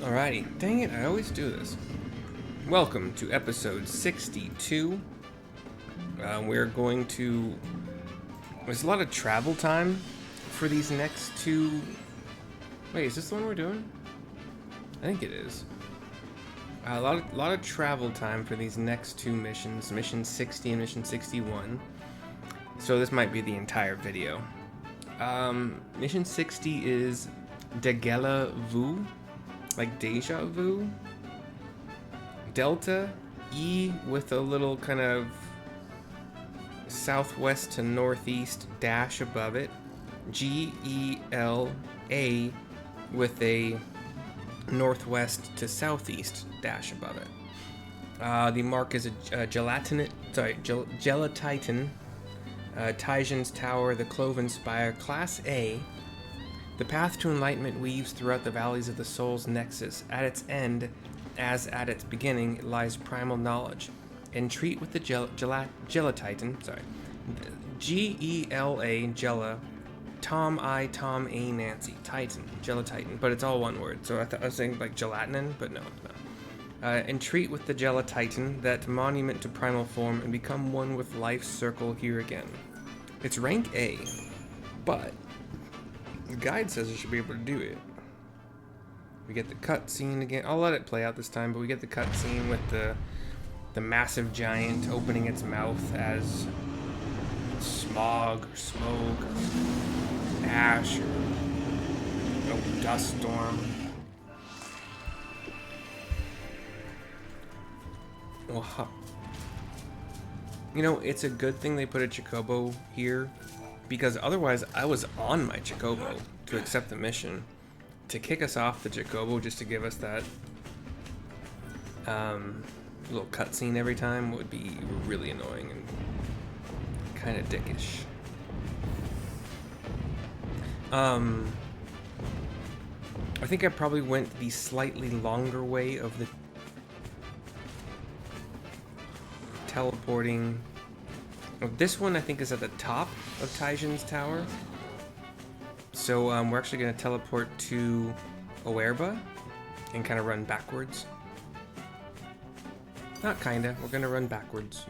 Alrighty, dang it, I always do this. Welcome to episode 62. We're going to... There's a lot of travel time for these next two... Wait, is this the one we're doing? I think it is. A lot of travel time for these next two missions, Mission 60 and Mission 61. So this might be the entire video. Mission 60 is Degela Vu, like deja vu. Delta E with a little kind of southwest to northeast dash above it. GELA with a northwest to southeast dash above it. The mark is a Gelatitan, Tysian's Tower, the Cloven Spire, Class A. The path to enlightenment weaves throughout the valleys of the soul's nexus. At its end, as at its beginning, lies primal knowledge. Entreat with the Gelatitan, G-E-L-A, Gela, Tom A, Nancy, Titan, Gelatitan, but it's all one word, so I was saying like gelatinin, but no, it's not. Entreat with the Gelatitan, that monument to primal form, and become one with life's circle here again. It's rank A, but the guide says I should be able to do it. We get the cutscene again. I'll let it play out this time, but we get the cutscene with the massive giant opening its mouth as smog or smoke, or ash, or dust storm. Well, you know, it's a good thing they put a Chocobo here, because otherwise I was on my Chocobo to accept the mission. To kick us off the Chocobo just to give us that little cutscene every time would be really annoying and kind of dickish. I think I probably went the slightly longer way of the teleporting. This one I think is at the top of Tysian's Tower. So we're actually going to teleport to Oerba and kind of run backwards. Not kinda, we're going to run backwards.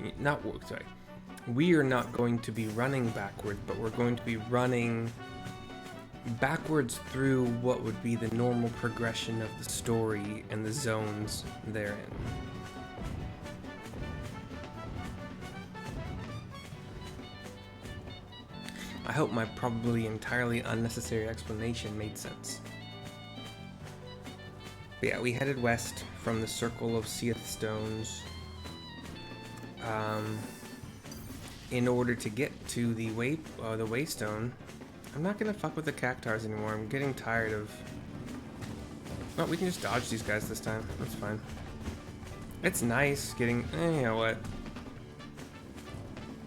We are not going to be running backwards, but we're going to be running backwards through what would be the normal progression of the story and the zones therein. I hope my probably entirely unnecessary explanation made sense. But yeah, we headed west from the Circle of Seath Stones in order to get to the Waystone. I'm not gonna fuck with the cactars anymore. I'm getting tired of... Oh, we can just dodge these guys this time. That's fine. It's nice getting... you know what?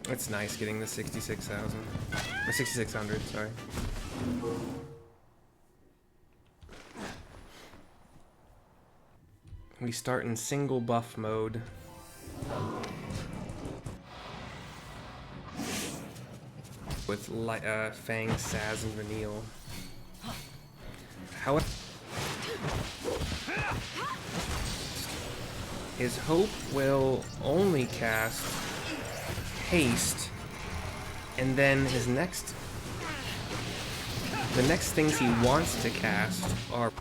It's nice getting the 66,000. Or 6,600, sorry. We start in single buff mode. With Fang, Saz, and Vanille. However, his hope will only cast haste, and then the next things he wants to cast are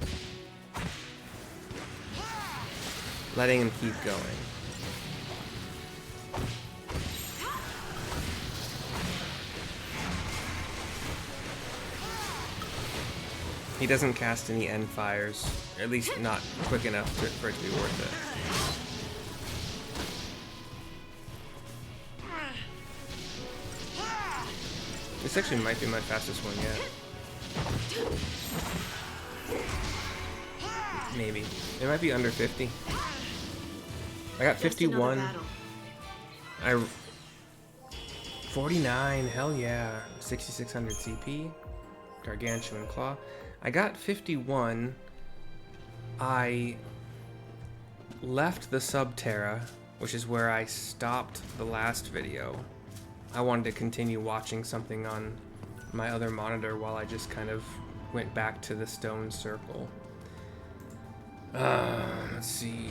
letting him keep going. He doesn't cast any end fires, or at least not quick enough for it to be worth it. This actually might be my fastest one yet. Maybe. It might be under 50. I got 51. 49, hell yeah. 6,600 CP. Gargantuan Claw. I got 51. I left the Subterra, which is where I stopped the last video. I wanted to continue watching something on my other monitor while I just kind of went back to the stone circle. Let's see.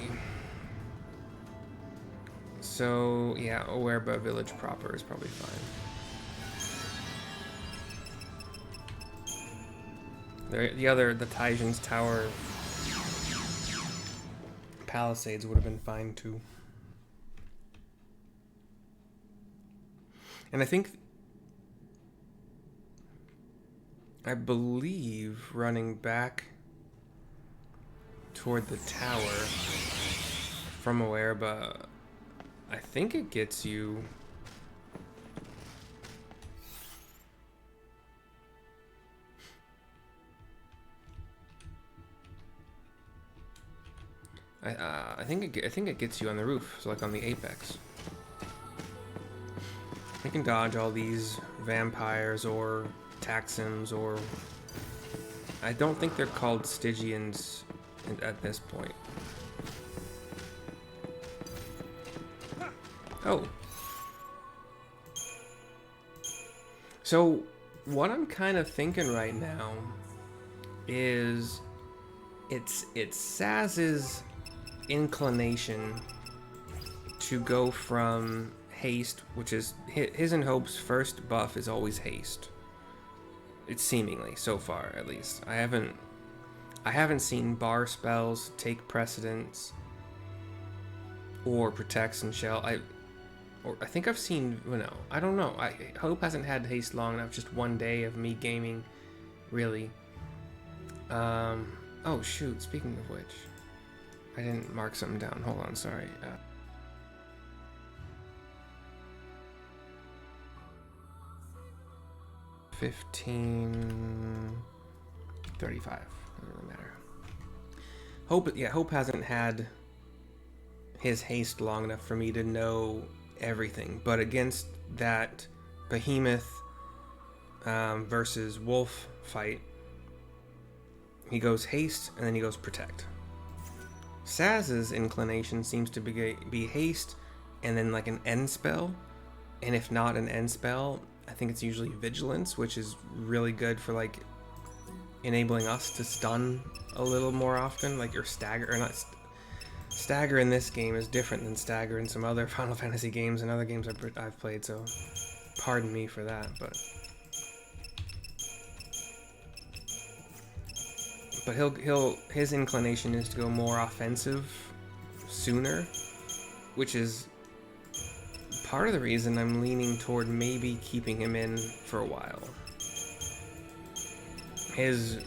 So, yeah, Owerba Village proper is probably fine. The Taijin's Tower Palisades would have been fine too. And I believe running back toward the tower from Owerba, I think it gets you I think it gets you on the roof, so like on the apex. You can dodge all these vampires or Taxims, or I don't think they're called Stygians at this point. Oh. So what I'm kind of thinking right now is it's Saz's inclination to go from haste, which is his and Hope's first buff is always haste. It's seemingly, so far at least. I haven't seen bar spells take precedence or protects and shell. I think I've seen, well, no, I don't know. Hope hasn't had haste long enough, just one day of me gaming, really. Oh shoot, speaking of which, I didn't mark something down. Hold on, sorry. 1535. Doesn't really matter. Hope hasn't had his haste long enough for me to know everything. But against that Behemoth versus Wolf fight, he goes haste and then he goes protect. Saz's inclination seems to be haste and then like an end spell. And if not an end spell, I think it's usually vigilance, which is really good for like enabling us to stun a little more often, like your stagger, or not stagger in this game is different than stagger in some other Final Fantasy games and other games I've played, so pardon me for that, but his inclination is to go more offensive sooner, which is part of the reason I'm leaning toward maybe keeping him in for a while. His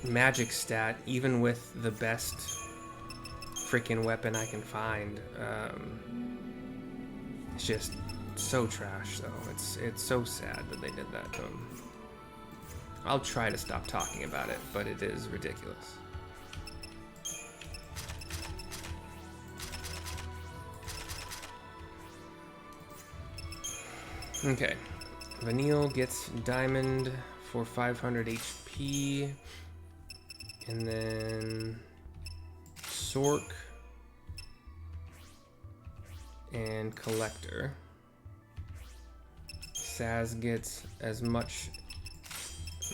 magic stat, even with the best freaking weapon I can find, it's just so trash, though. It's so sad that they did that to him. I'll try to stop talking about it, but it is ridiculous. Okay, Vanille gets Diamond for 500 HP, and then Sork and Collector. Saz gets as much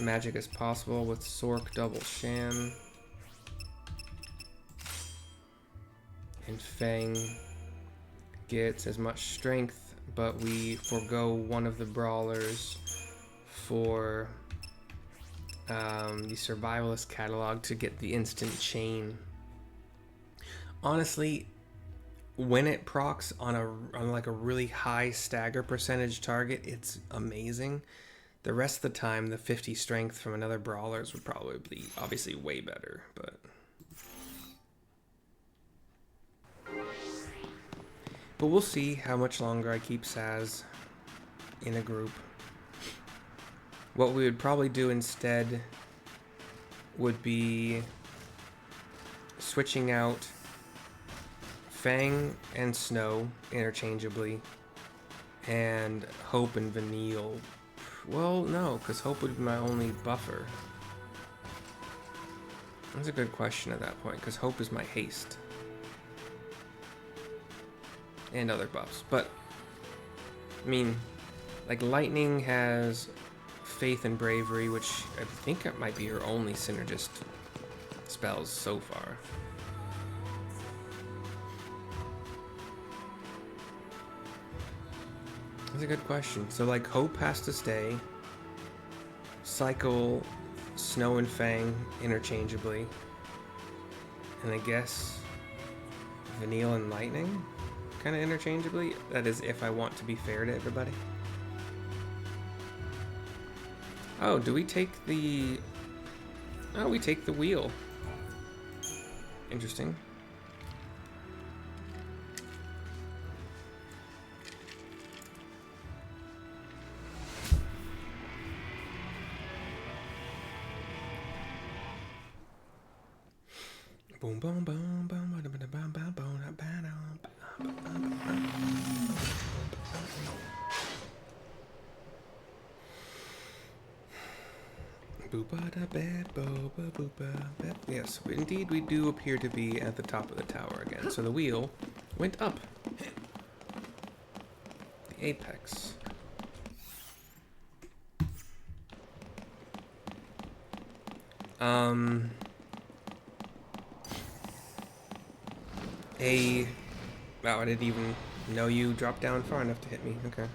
magic as possible with Sork Double Sham, and Fang gets as much strength, but we forego one of the brawlers for the Survivalist catalog to get the instant chain. Honestly, when it procs on like a really high stagger percentage target, it's amazing. The rest of the time, the 50 strength from another brawlers would probably be obviously way better, but we'll see how much longer I keep Saz in a group. What we would probably do instead would be switching out Fang and Snow interchangeably, and Hope and Vanille. Well, no, because Hope would be my only buffer. That's a good question at that point, because Hope is my haste. And other buffs. But, I mean, like Lightning has Faith and Bravery, which I think it might be her only synergist spells so far. That's a good question. So like Hope has to stay. Cycle Snow and Fang interchangeably. And I guess Vanille and Lightning kind of interchangeably. That is if I want to be fair to everybody. Oh, do we take the... Oh, we take the wheel. Interesting. Boom, boom, boom, boom, boom, boom, boom, boom, boom. Yes, indeed we do appear to be at the top of the tower again. So the wheel went up. The apex. Wow, I didn't even know you dropped down far enough to hit me. Okay.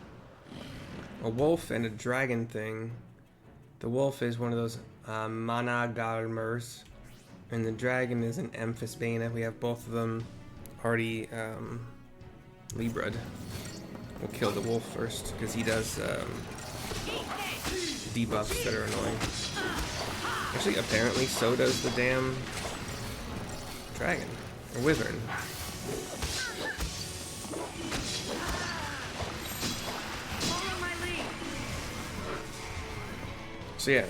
A wolf and a dragon thing. The wolf is one of those Managalmers, and the dragon is an Amphisbana. We have both of them already Libra'd. We'll kill the wolf first, because he does debuffs that are annoying. Actually, apparently so does the damn dragon, or wyvern. So yeah.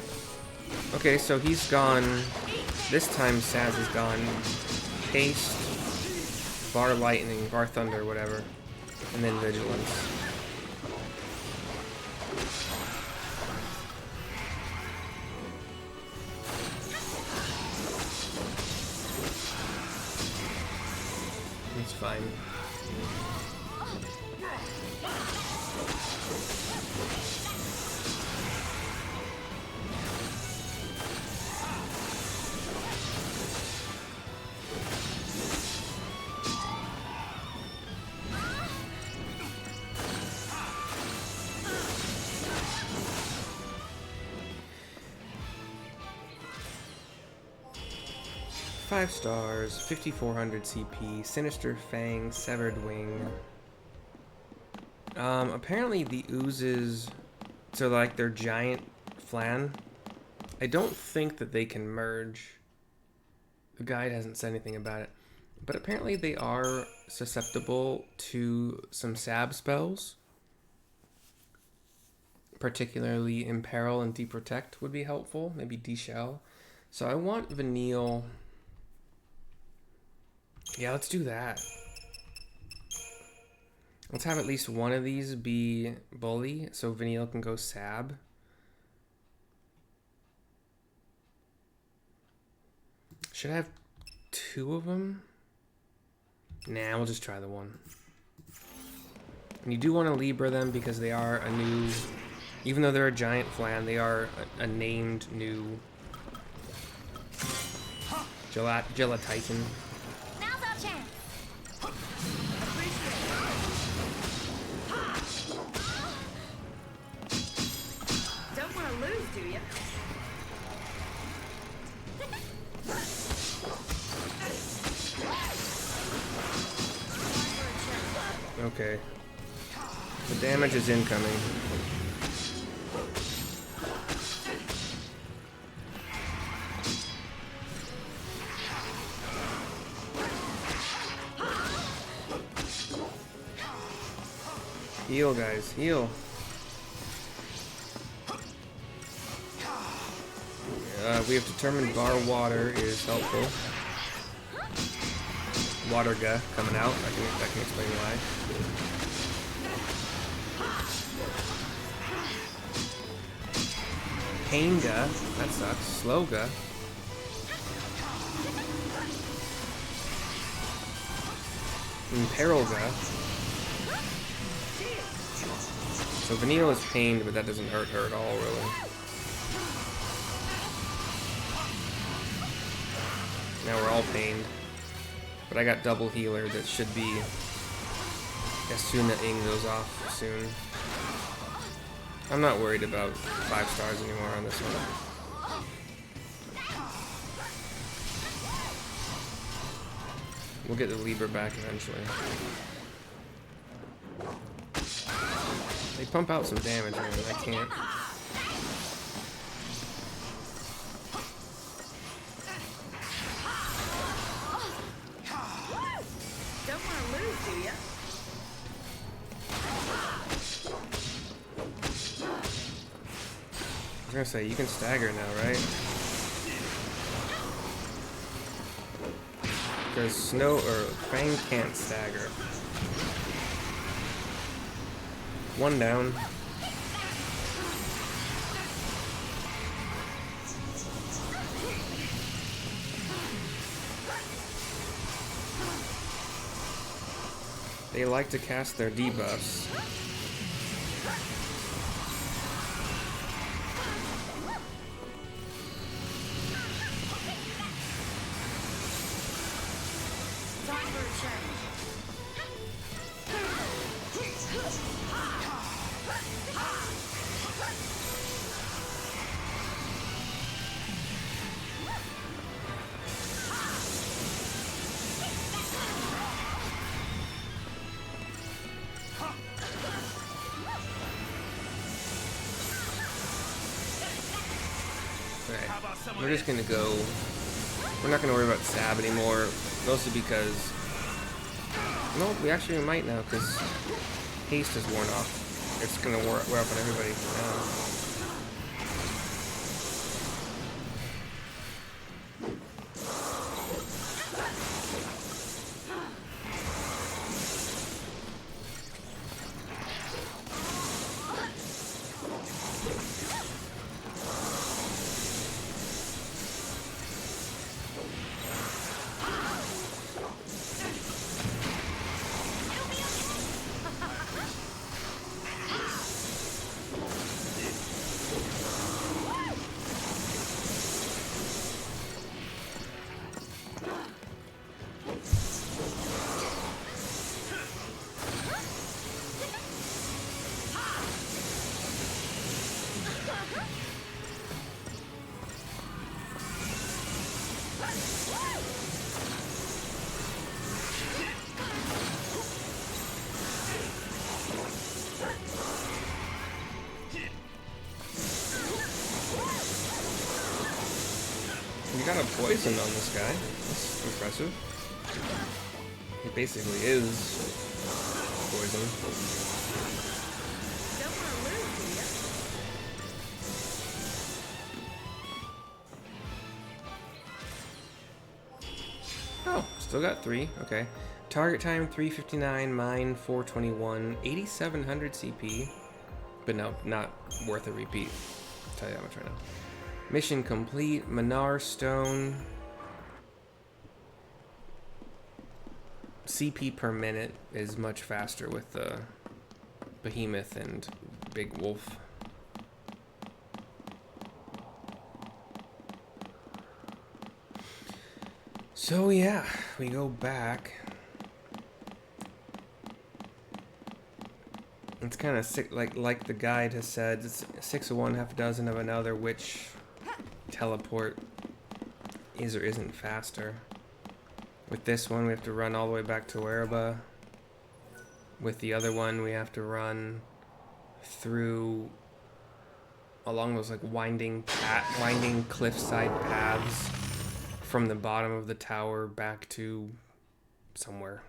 Okay, so he's gone. This time Saz is gone. Haste, Bar Lightning, Bar Thunder, whatever. And then Vigilance. It's fine. 5 stars, 5400 CP, Sinister Fang, Severed Wing. Apparently the oozes, so like their giant flan, I don't think that they can merge. The guide hasn't said anything about it. But apparently they are susceptible to some sab spells. Particularly Imperil and Deprotect would be helpful. Maybe Deshell. So I want Vanille. Yeah, let's do that. Let's have at least one of these be Bully, so Vanille can go Sab. Should I have 2 of them? Nah, we'll just try the one. And you do want to Libra them because they are a new... Even though they're a giant flan, they are a named new... Gelatitan. Now's our chance. Don't want to lose, do you? Okay. The damage is incoming. Heal, guys, heal. We have determined bar water is helpful. Waterga coming out. I can explain why. Painga, that sucks. Slowga. Imperilga. So Vanille is pained, but that doesn't hurt her at all, really. Now we're all pained. But I got double healer that should be as soon as Ing goes off soon. I'm not worried about 5 stars anymore on this one. We'll get the Libra back eventually. They pump out some damage, man. I can't. Don't want to lose, do ya? I was gonna say, you can stagger now, right? Because Snow or Fang can't stagger. 1 down. They like to cast their debuffs. Time for a change. Alright, we're just gonna go. We're not gonna worry about Sab anymore, mostly because. No, we actually might now, because haste is worn off. It's gonna wear off on everybody now. You got a poison on this guy. That's impressive. He basically is poison. Don't want to lose, do ya? Oh, still got 3. Okay. Target time 359, mine 421, 8700 CP. But no, not worth a repeat. I'll tell you that much right now. Mission complete. Minar Stone. CP per minute is much faster with the Behemoth and Big Wolf. So yeah, we go back. It's kind of sick, like the guide has said. It's 6 of one, half a dozen of another. Which teleport is or isn't faster? With this one, we have to run all the way back to Wereba. With the other one, we have to run through along those like winding cliffside paths from the bottom of the tower back to somewhere.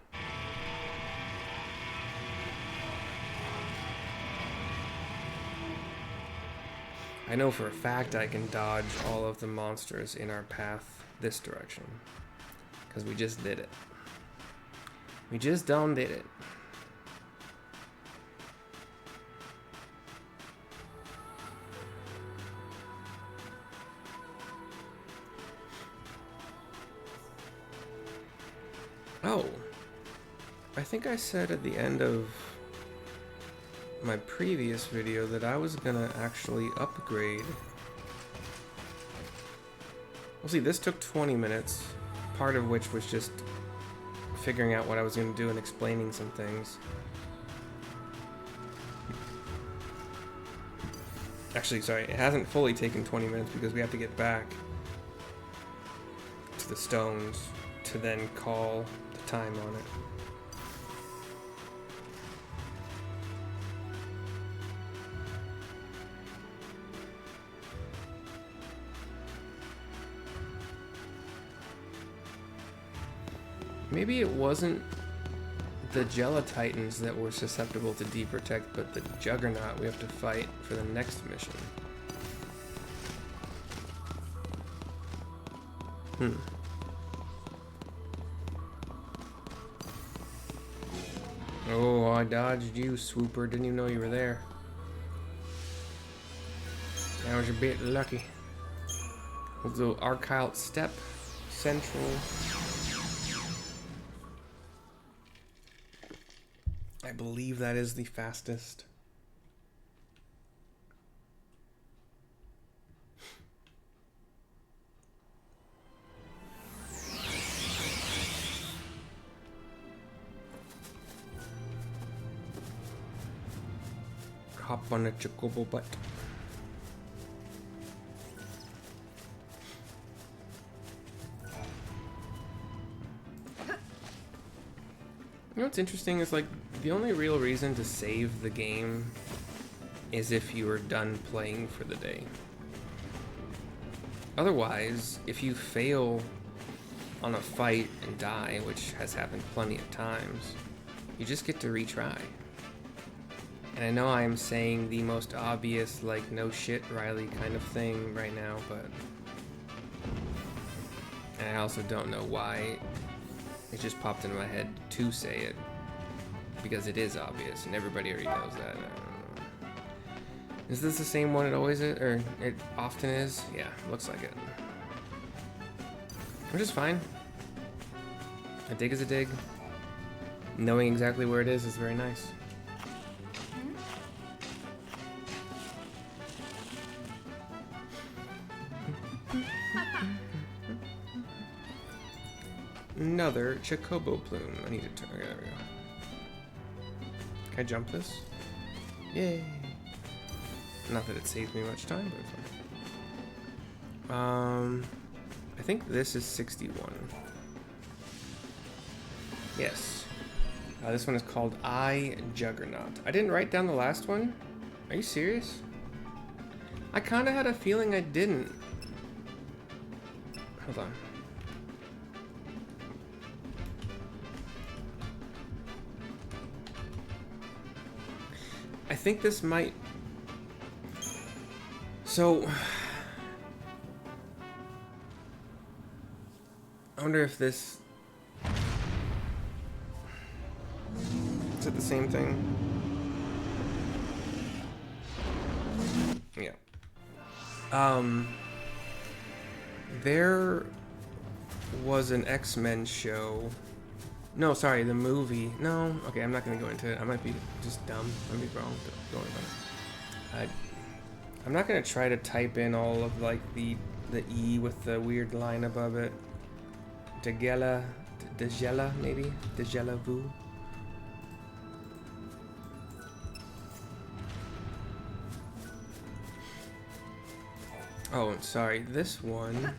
I know for a fact I can dodge all of the monsters in our path this direction. Because we just did it. We just done did it. Oh. I think I said at the end of my previous video that I was gonna actually upgrade. Well, see, this took 20 minutes. part of which was just figuring out what I was going to do and explaining some things. Actually, sorry, it hasn't fully taken 20 minutes because we have to get back to the stones to then call the time on it. Maybe it wasn't the Degela Titans that were susceptible to deprotect, but the Juggernaut we have to fight for the next mission. Oh, I dodged you, Swooper. Didn't even know you were there. That was a bit lucky. We'll do Archilt Step, Central. I believe that is the fastest. Hop on a chocobo butt. You know what's interesting is, like, the only real reason to save the game is if you are done playing for the day. Otherwise, if you fail on a fight and die, which has happened plenty of times, you just get to retry. And I know I'm saying the most obvious, like, no shit, Riley kind of thing right now, but... And I also don't know why it just popped into my head to say it. Because it is obvious, and everybody already knows that. Is this the same one it always is? Or it often is? Yeah, looks like it. Which is fine. A dig is a dig. Knowing exactly where it is very nice. Another Chocobo plume. I need to turn. Okay, there we go. Can I jump this? Yay! Not that it saves me much time, but it's fine. I think this is 61. Yes. This one is called Juggernaut. I didn't write down the last one. Are you serious? I kind of had a feeling I didn't. Hold on. I think this might... So... I wonder if this... Is it the same thing? Yeah. There was an X-Men show... No, sorry, the movie. No, okay, I'm not going to go into it. I might be just dumb. I might be wrong. Don't worry about it. I'm not going to try to type in all of, like, the E with the weird line above it. Degela, maybe? Degela vu. Oh, sorry, this one...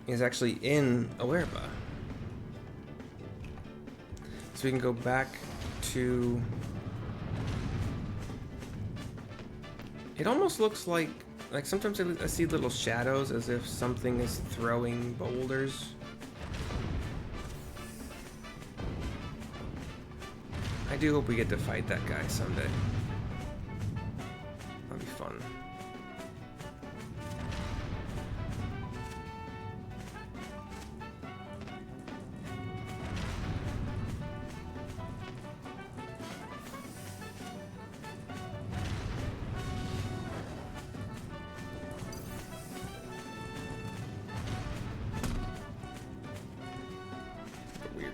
is actually in Awerba. So we can go back to... It almost looks like sometimes I see little shadows as if something is throwing boulders. I do hope we get to fight that guy someday. That'll be fun.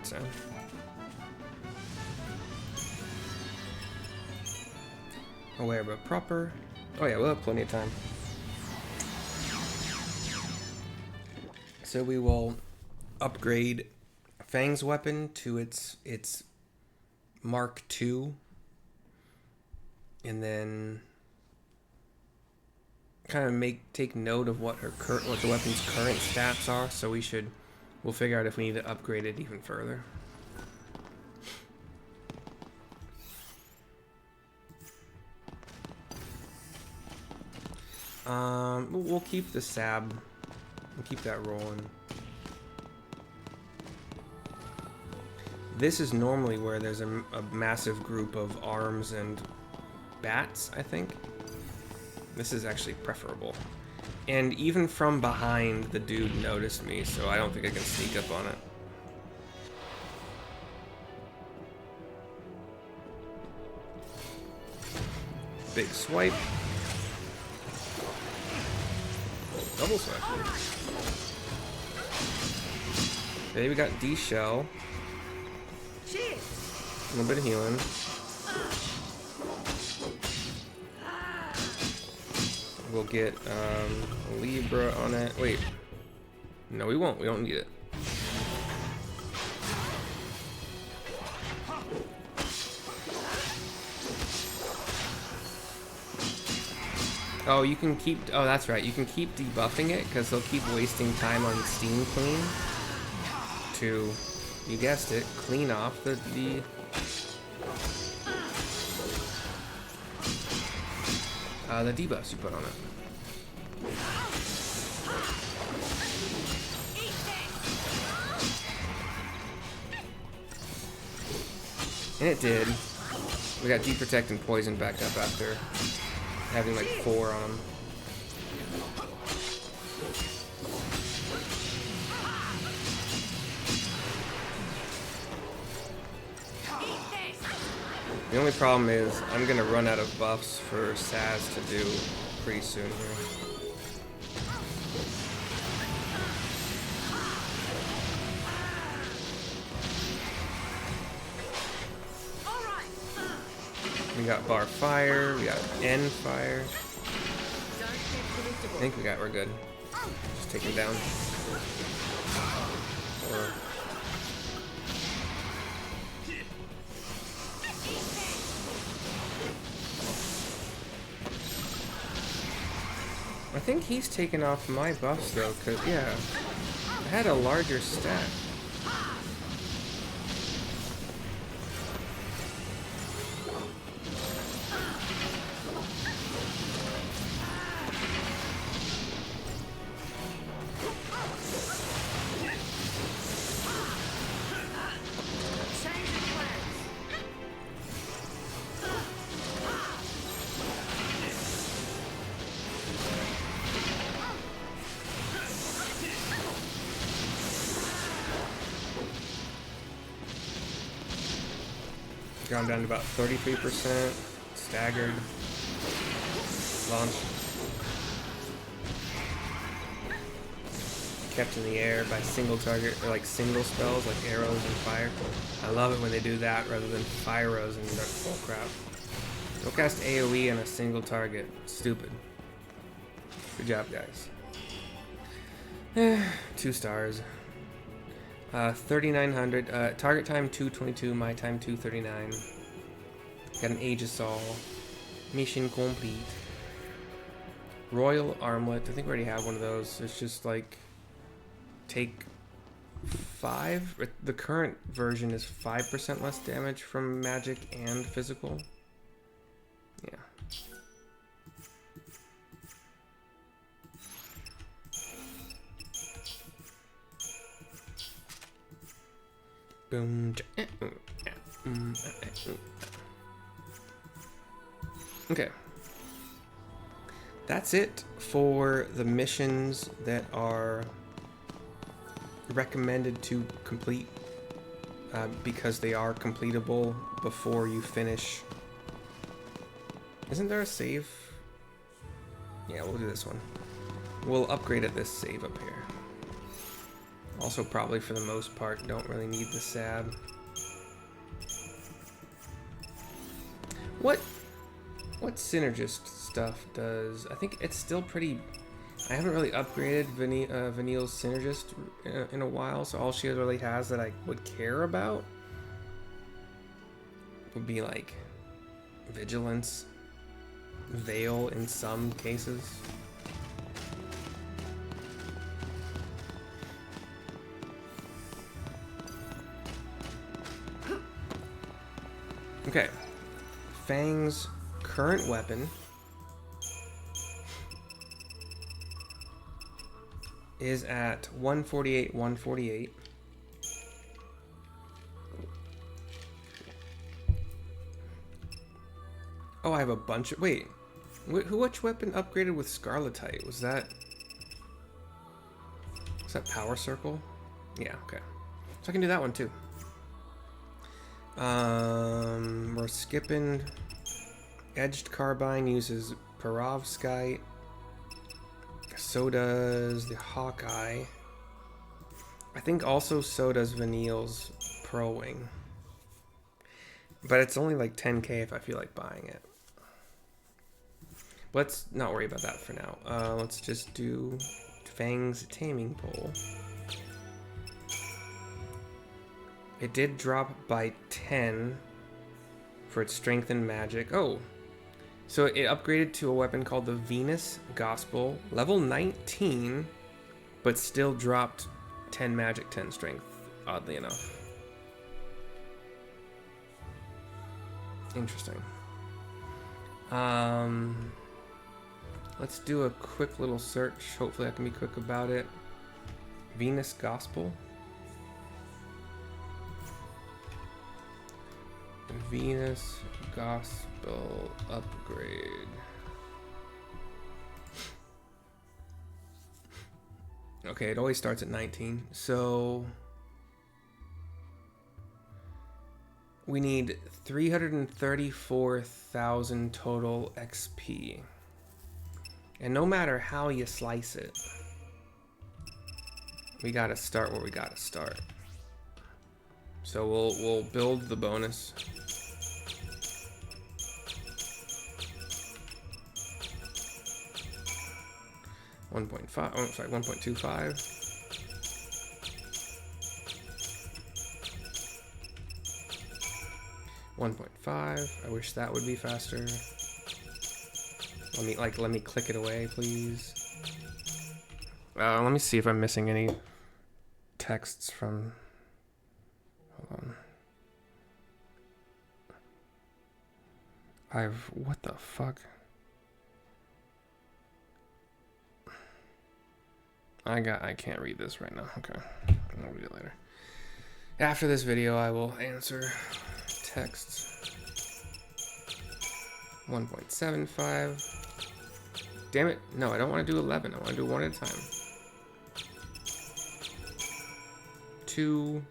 Sound. Aware but proper. Oh yeah, we'll have plenty of time. So we will upgrade Fang's weapon to its Mark II, and then kind of take note of what the weapon's current stats are. So we'll figure out if we need to upgrade it even further. We'll keep the sab. We'll keep that rolling. This is normally where there's a massive group of arms and bats, I think. This is actually preferable. And even from behind, the dude noticed me, so I don't think I can sneak up on it. Big swipe. Double swipe. Okay, we got D-Shell. A little bit of healing. We'll get a Libra on it. Wait. No, we won't. We don't need it. Oh, you can keep... Oh, that's right. You can keep debuffing it because they'll keep wasting time on Steam Clean to, you guessed it, clean off the debuffs you put on it. And it did. We got Deprotect and Poison back up after having like 4 on them. The only problem is I'm gonna run out of buffs for Saz to do pretty soon here. We got bar fire, we got N fire. I think we're good. Just take him down. Or I think he's taken off my buffs though, cause yeah, I had a larger stack. Gone down to about 33%. Staggered. Launch. Kept in the air by single target, or like single spells, like arrows and fire. I love it when they do that rather than fire arrows and you're like, oh crap. Don't cast AoE on a single target. Stupid. Good job, guys. 2 stars. 3,900. Target time 222. My time 239. Got an Aegisol. Mission complete. Royal Armlet. I think we already have one of those. It's just like take 5. The current version is 5% less damage from magic and physical. Yeah. Boom. Okay. That's it for the missions that are recommended to complete because they are completable before you finish. Isn't there a save? Yeah, we'll do this one. We'll upgrade at this save up here. Also, probably for the most part, don't really need the sab. What synergist stuff does? I think it's still pretty. I haven't really upgraded Vanille's Synergist in a while, so all she really has that I would care about would be like Vigilance, Veil in some cases. Okay, Fang's current weapon is at 148, 148. Oh, I have a bunch of... Wait. Which weapon upgraded with Scarletite? Was that Power Circle? Yeah, okay. So I can do that one too. We're skipping... Edged Carbine uses Perovskite. So does the Hawkeye. I think also so does Vanille's Pearl Wing. But it's only like 10k if I feel like buying it. Let's not worry about that for now. Let's just do Fang's Taming Pole. It did drop by 10 for its strength and magic. Oh, so it upgraded to a weapon called the Venus Gospel, level 19, but still dropped 10 magic, 10 strength, oddly enough. Interesting. Let's do a quick little search. Hopefully I can be quick about it. Venus Gospel. Venus Gospel upgrade. Okay, it always starts at 19. So we need 334,000 total XP. And no matter how you slice it, we gotta start where we gotta start. So we'll build the bonus. Oh, sorry, 1.25. $1.5. I wish that would be faster. Let me click it away, please. Let me see if I'm missing any texts from. Hold on. What the fuck? I can't read this right now. Okay, I'll read it later. After this video, I will answer texts. 1.75. Damn it. No, I don't want to do 11. I want to do one at a time. 2.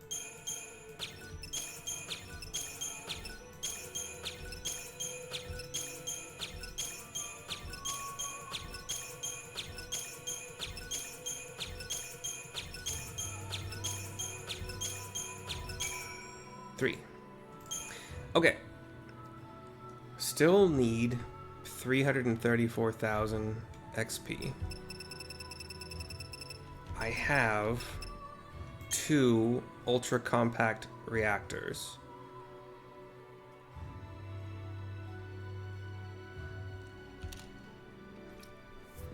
3. Okay. Still need 334,000 XP. I have 2 Ultracompact Reactors.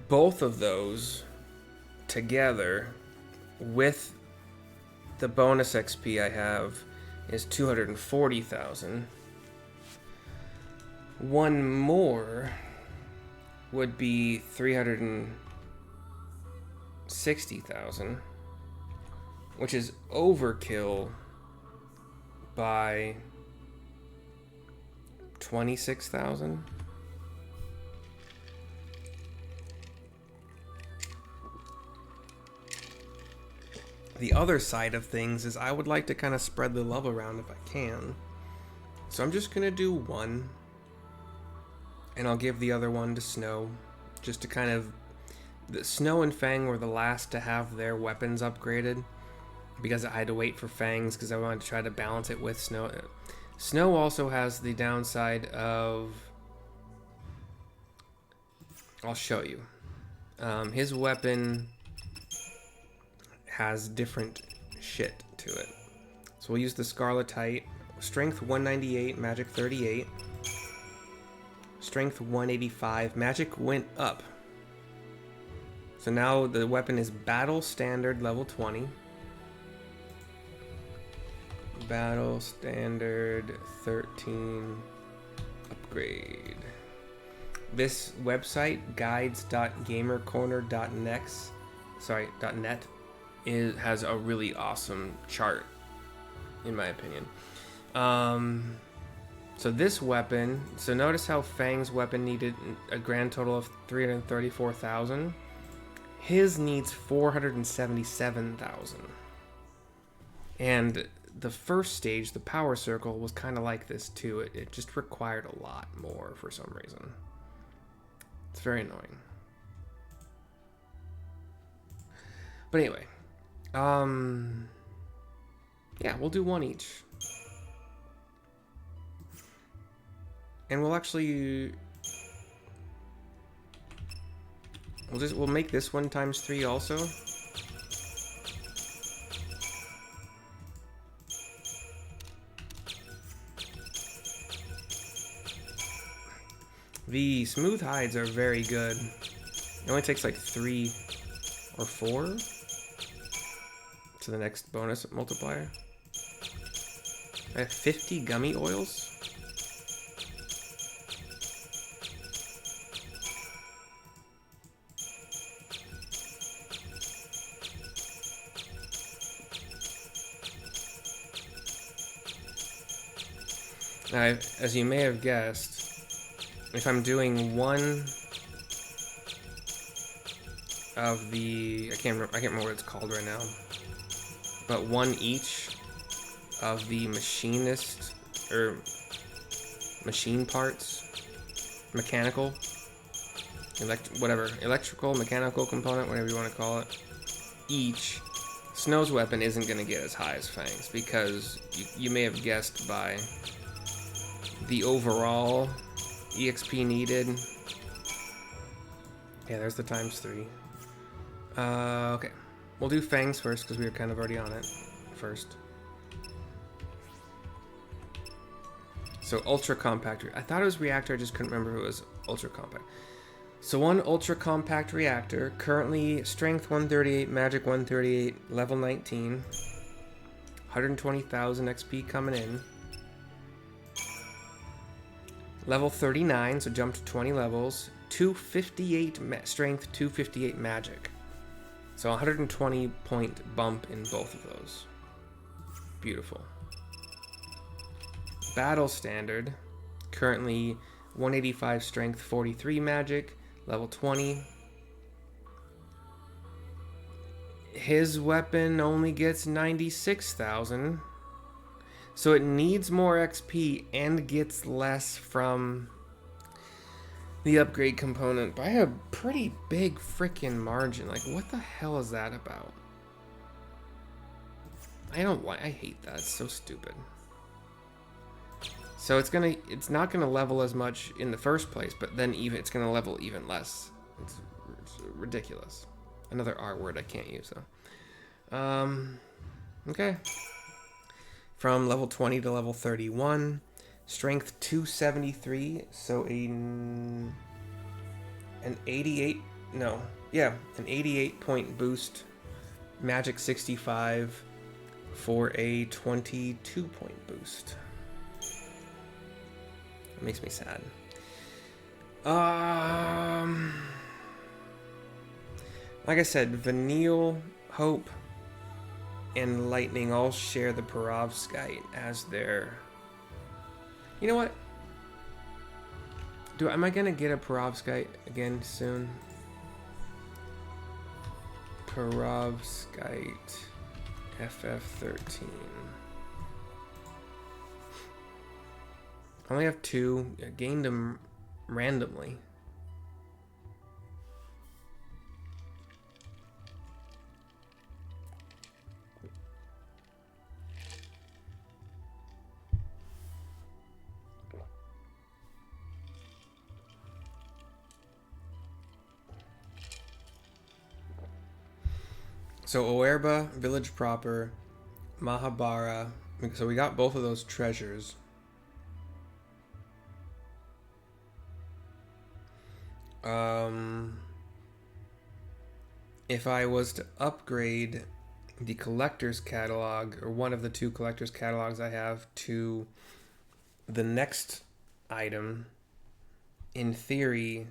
Both of those together with the bonus XP I have is 240,000. One more would be 360,000, which is overkill by 26,000. The other side of things is I would like to kind of spread the love around if I can. So I'm just going to do one. And I'll give the other one to Snow. Just to kind of... Snow and Fang were the last to have their weapons upgraded. Because I had to wait for Fang's because I wanted to try to balance it with Snow. Snow also has the downside of... I'll show you. His weapon has different shit to it. So we'll use the Scarletite. Strength 198, magic 38. Strength 185, magic went up. So now the weapon is battle standard level 20. Battle standard 13 upgrade. This website, guides.gamercorner.net, has a really awesome chart, in my opinion. So this weapon, so notice how Fang's weapon needed a grand total of 334,000. His needs 477,000. And the first stage, the power circle, was kind of like this too. It just required a lot more for some reason. It's very annoying. But anyway, yeah, we'll do one each. And we'll actually we'll make this one times 3 also. The smooth hides are very good. It only takes like 3 or 4 to the next bonus multiplier. I have 50 gummy oils. Now, as you may have guessed, if I'm doing one of the, I can't remember what it's called right now, but one each of the machinist or machine parts, mechanical, electrical, mechanical component, whatever you want to call it, each, Snow's weapon isn't going to get as high as Fang's because you may have guessed by the overall EXP needed. Yeah, there's the times 3. Okay. We'll do Fangs first because we were kind of already on it first. So Ultracompact. I thought it was Reactor, I just couldn't remember if it was Ultracompact. So one Ultracompact Reactor, currently Strength 138, Magic 138, level 19. 120,000 XP coming in. Level 39, so jumped 20 levels. 258 strength, 258 magic. So 120 point bump in both of those. Beautiful. Battle standard, currently 185 strength, 43 magic, level 20. His weapon only gets 96,000. So it needs more XP and gets less from the upgrade component by a pretty big freaking margin. Like, what the hell is that about? I hate that. It's so stupid. So it's not gonna level as much in the first place, but then it's gonna level even less. It's ridiculous. Another R word I can't use though. Okay. From level 20 to level 31, strength 273, so an 88 point boost, magic 65 for a 22 point boost. It makes me sad. Like I said, Vanille, Hope, and Lightning all share the Perovskite as their... You know what? Am I gonna get a Perovskite again soon? Perovskite FF XIII. I only have 2. I gained them randomly. So Oerba, Village Proper, Mahabara. So we got both of those treasures. If I was to upgrade the collector's catalog, or one of the two collector's catalogs I have, to the next item, in theory,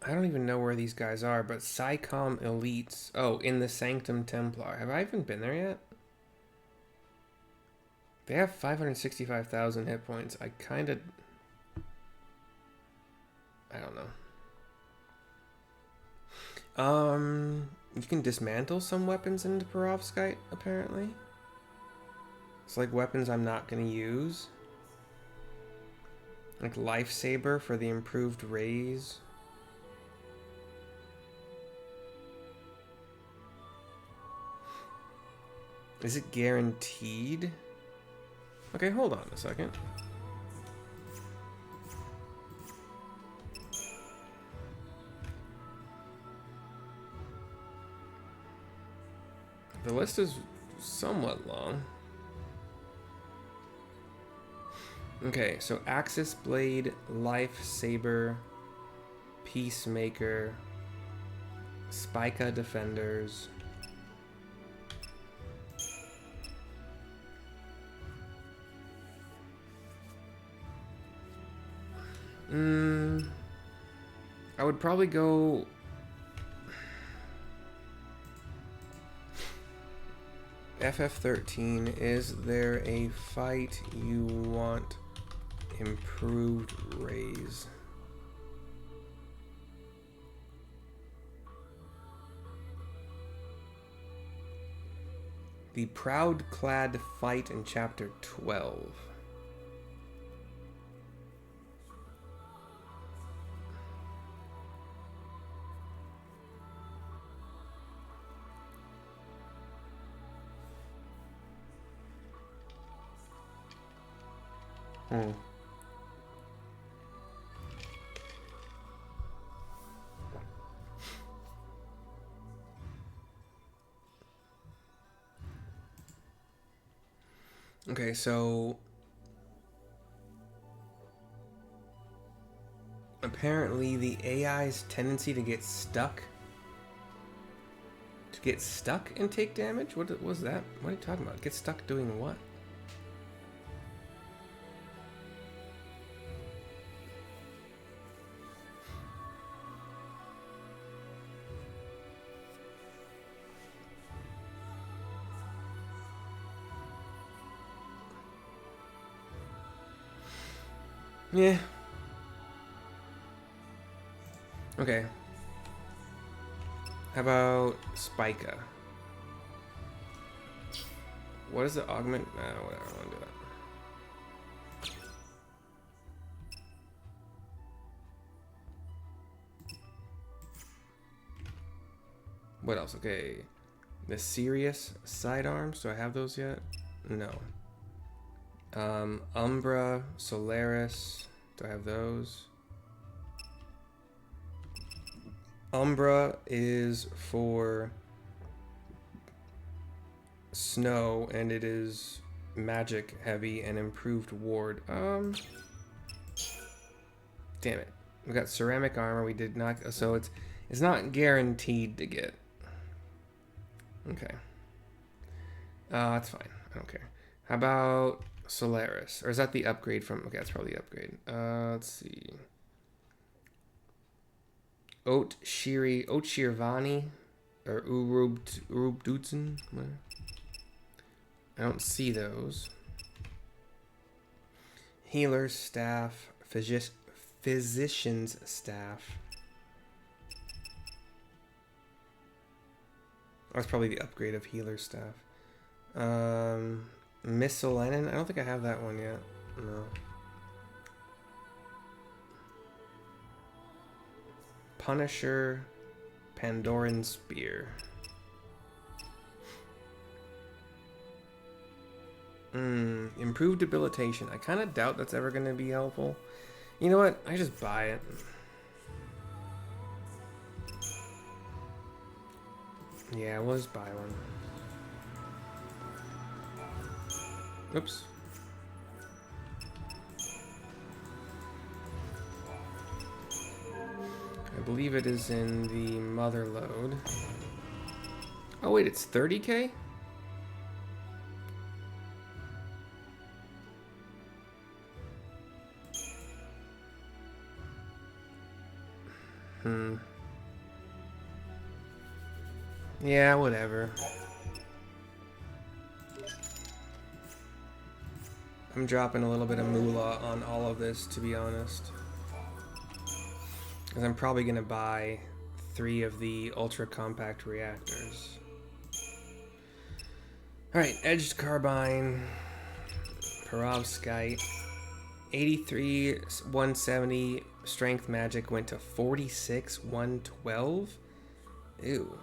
I don't even know where these guys are, but Psycom Elites. Oh, in the Sanctum Templar. Have I even been there yet? They have 565,000 hit points. I don't know. You can dismantle some weapons into Perovskite, apparently. It's like weapons I'm not going to use. Like Lifesaber for the improved raise. Is it guaranteed? Okay, hold on a second. The list is somewhat long. Okay, so Axis Blade, Lifesaber, Peacemaker, Spica Defenders. I would probably go FF XIII. Is there a fight you want improved raise? The Proud Clad fight in Chapter 12. Okay, so apparently the AI's tendency to get stuck and take damage? What was that? What are you talking about? Get stuck doing what? Yeah. Okay. How about Spica? What is the augment? Whatever, I don't want to do that. What else? Okay. The Sirius sidearms. Do I have those yet? No. Umbra, Solaris. Do I have those? Umbra is for snow, and it is magic heavy and improved ward. Damn it. We got ceramic armor. We did not. So it's not guaranteed to get. Okay. That's fine. I don't care. How about Solaris? Or is that the upgrade from... Okay, that's probably the upgrade. Let's see. Oat Shirvani, or Urubdutzen. I don't see those. Healer's staff, physician's staff. That's probably the upgrade of healer's staff. Miscellanean. I don't think I have that one yet. No. Punisher, Pandoran Spear. Improved debilitation. I kind of doubt that's ever going to be helpful. You know what? I just buy it. Yeah, we'll just buy one. Oops. I believe it is in the mother load. Oh wait, it's 30K? Yeah, whatever. I'm dropping a little bit of moolah on all of this, to be honest. Because I'm probably going to buy 3 of the Ultracompact Reactors. Alright, Edged Carbine, Perovskite, 83, 170, Strength Magic went to 46, 112. Ew.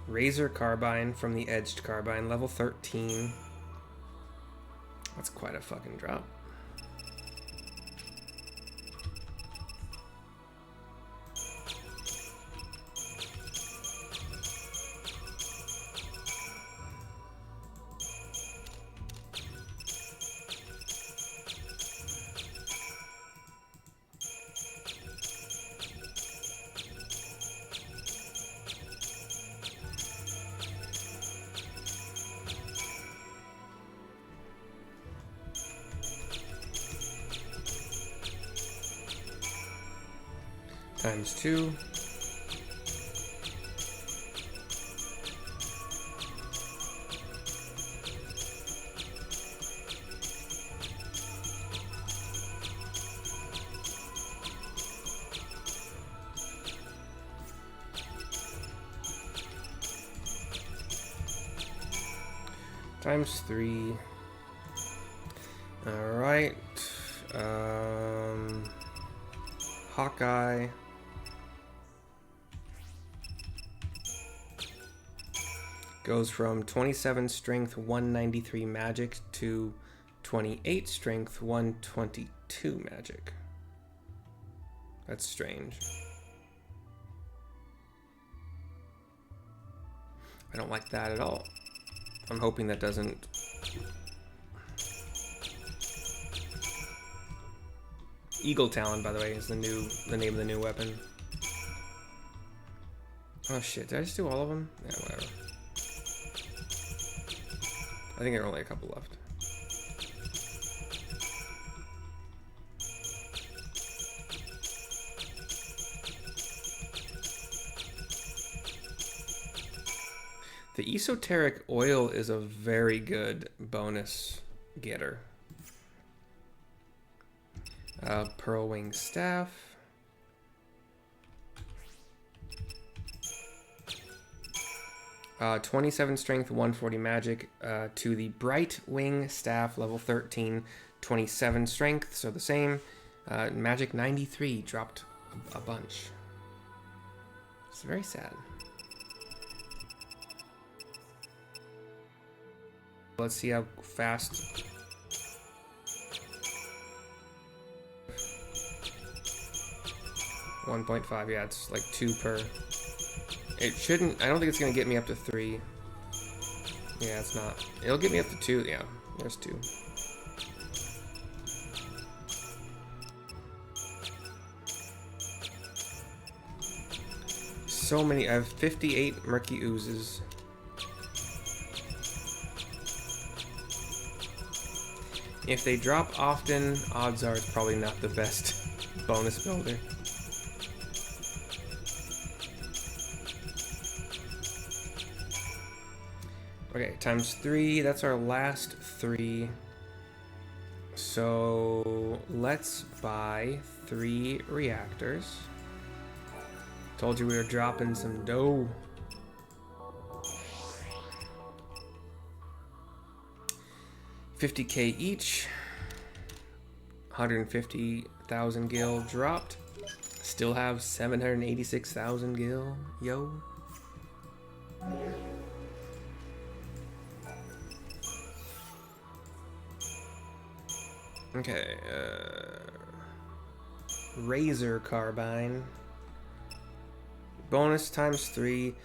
Razor Carbine from the Edged Carbine, level 13. That's quite a fucking drop. Times 2. Times 3. All right. Hawkeye. Goes from 27 strength, 193 magic to 28 strength, 122 magic. That's strange. I don't like that at all. I'm hoping that doesn't... Eagle Talon, by the way, is the name of the new weapon. Oh shit, did I just do all of them? Yeah, whatever. I think there are only a couple left. The esoteric oil is a very good bonus getter. Pearl Wing Staff. Uh, 27 strength, 140 magic to the Bright Wing Staff, level 13, 27 strength, so the same. Magic 93, dropped a bunch. It's very sad. Let's see how fast. $1.5, yeah, it's like 2 per. It shouldn't, I don't think it's gonna get me up to 3. Yeah, it's not. It'll get me up to 2, yeah, there's 2. So many, I have 58 Murky Oozes. If they drop often, odds are it's probably not the best bonus builder. Okay, times 3, that's our last 3. So let's buy 3 reactors. Told you we were dropping some dough. $50K each. 150,000 gil dropped. Still have 786,000 gil. Yo. Okay, Razor Carbine. Bonus times 3.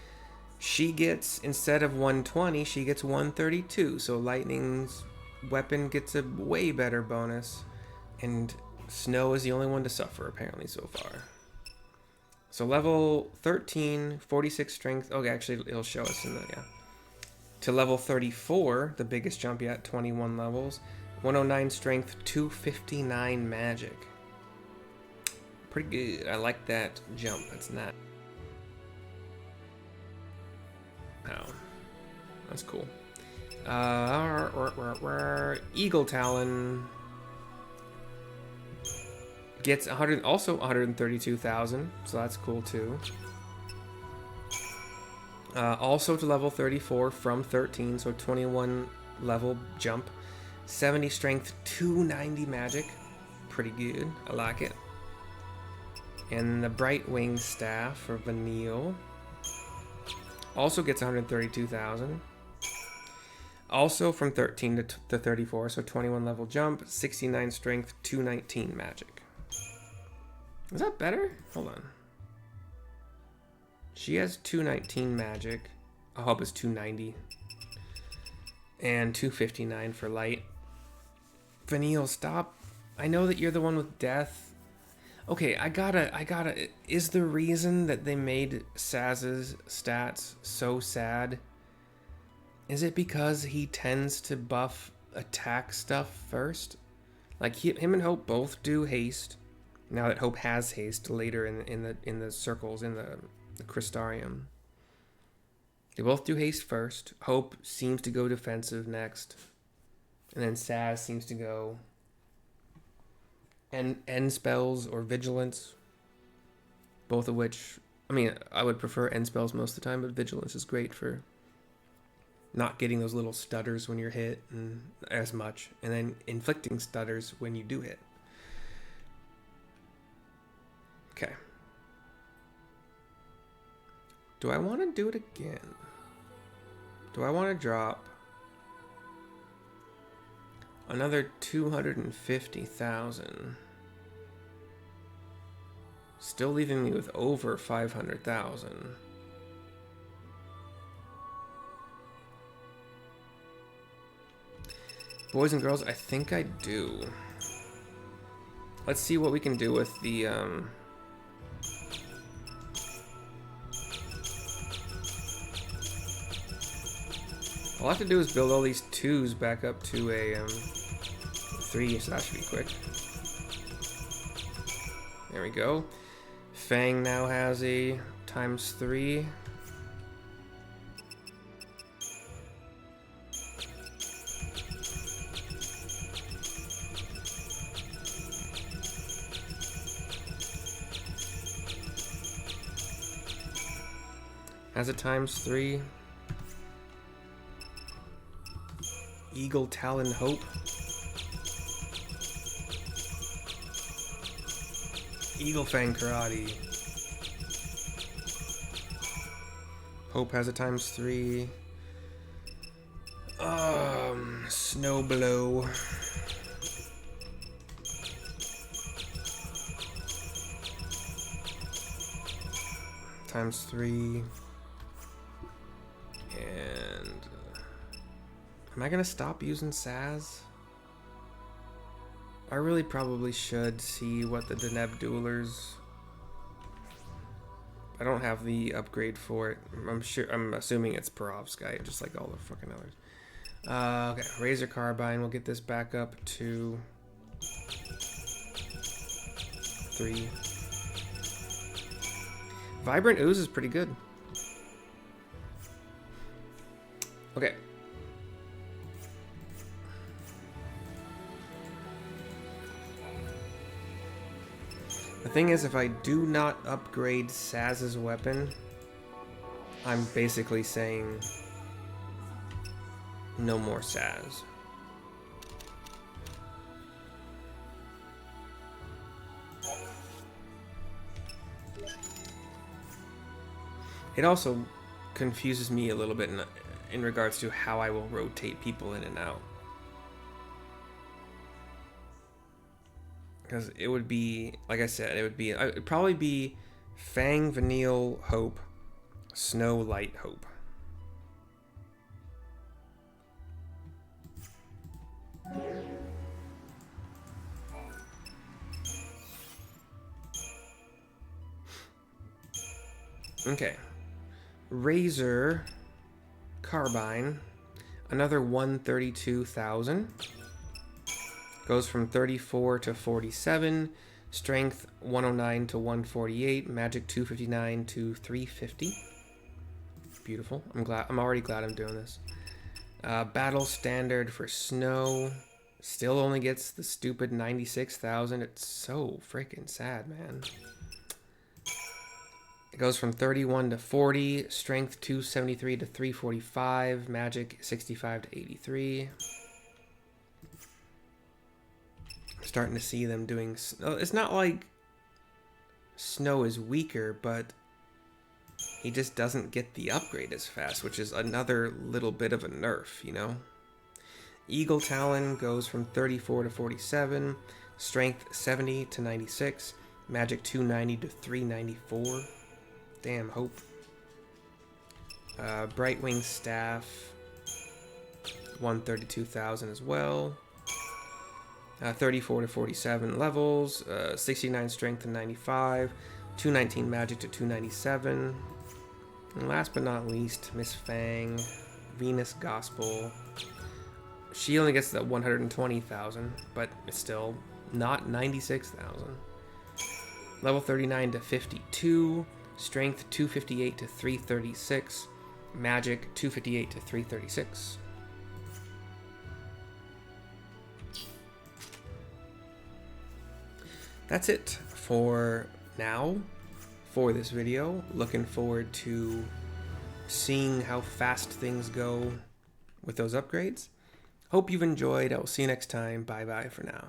she gets, instead of 120, she gets 132. So Lightning's weapon gets a way better bonus. And Snow is the only one to suffer, apparently, so far. So level 13, 46 strength. Okay, actually, it'll show us in the, yeah. To level 34, the biggest jump yet, 21 levels. 109 strength, 259 magic. Pretty good. I like that jump. That's not. Oh, that's cool. Eagle Talon gets 100, also 132,000, so that's cool too. Also to level 34 from 13, so 21 level jump. 70 strength, 290 magic. Pretty good. I like it. And the Bright Wing Staff for Vanille also gets 132,000. Also from 13 to 34, so 21 level jump, 69 strength, 219 magic. Is that better? Hold on. She has 219 magic. I hope it's 290. And 259 for light. Vanille, stop. I know that you're the one with death. Okay, I gotta. Is the reason that they made Saz's stats so sad, is it because he tends to buff attack stuff first? Like him and Hope both do haste. Now that Hope has haste later in the circles in the Crystarium, they both do haste first. Hope seems to go defensive next, and then Saz seems to go end spells or vigilance. Both of which, I mean, I would prefer end spells most of the time, but vigilance is great for not getting those little stutters when you're hit and as much, and then inflicting stutters when you do hit. Okay. Do I want to do it again? Do I want to drop another 250,000? Still leaving me with over 500,000. Boys and girls, I think I do. Let's see what we can do with the all I have to do is build all these 2s back up to a 3, so that should be quick. There we go. Fang now has a ×3. Has a ×3. Eagle Talon Hope. Eagle Fang Karate. Hope has a ×3. Snow Blow. ×3. And am I gonna stop using Saz? I really probably should see what the Deneb Duelers. I don't have the upgrade for it. I'm assuming it's Perovskite, just like all the fucking others. Okay, Razor Carbine. We'll get this back up to 3. Vibrant Ooze is pretty good. Okay. The thing is, if I do not upgrade Saz's weapon, I'm basically saying no more Saz. It also confuses me a little bit in regards to how I will rotate people in and out. Because it would be, like I said, it'd probably be Fang, Vanille, Hope, Snow Light Hope. Okay. Razor Carbine. Another 132,000. Goes from 34 to 47. Strength 109 to 148. Magic 259 to 350. Beautiful. I'm already glad I'm doing this. Battle Standard for Snow. Still only gets the stupid 96,000. It's so freaking sad, man. It goes from 31 to 40. Strength 273 to 345. Magic 65 to 83. I'm starting to see them doing... It's not like Snow is weaker, but he just doesn't get the upgrade as fast, which is another little bit of a nerf, you know? Eagle Talon goes from 34 to 47. Strength 70 to 96. Magic 290 to 394. Damn, Hope. Brightwing Staff. 132,000 as well. 34 to 47 levels. 69 Strength to 95. 219 Magic to 297. And last but not least, Miss Fang. Venus Gospel. She only gets that 120,000, but it's still not 96,000. Level 39 to 52. Strength 258 to 336. Magic 258 to 336. That's it for now for this video. Looking forward to seeing how fast things go with those upgrades. Hope you've enjoyed. I will see you next time. Bye bye for now.